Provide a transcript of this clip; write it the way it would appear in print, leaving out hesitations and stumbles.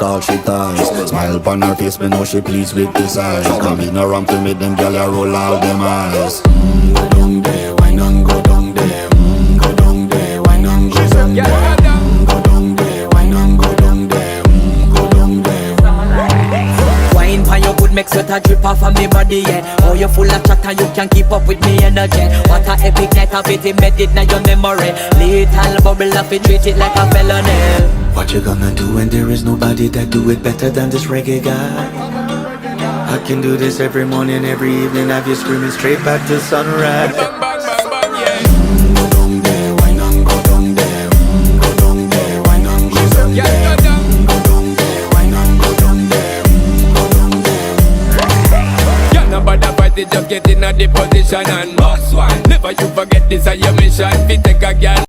all she ties. Smile upon her face, me know she pleased with this eyes. Come in around to make them gyal a roll out them eyes. Go down there, why not go down there? Go down there, why not go down there? Go down there, why not go down there? Go down there. Wine for your good make sweat a drip off of me body, yeah. Oh, you full of chatter, you can keep up with me energy. What a epic night of it, embedded in your memory. Little bubble of it, treat it like a felony. What you gonna do when there is nobody that do it better than this reggae guy? I can do this every morning, every evening, have you screaming straight back to sunrise. Go down there, why not go down there? Go down there, why not go down there? Go down there, why not go down there? Go down there. Yeah, no bother fight it, just get in a the position and boss one. Never you forget this is your mission. Fi take a girl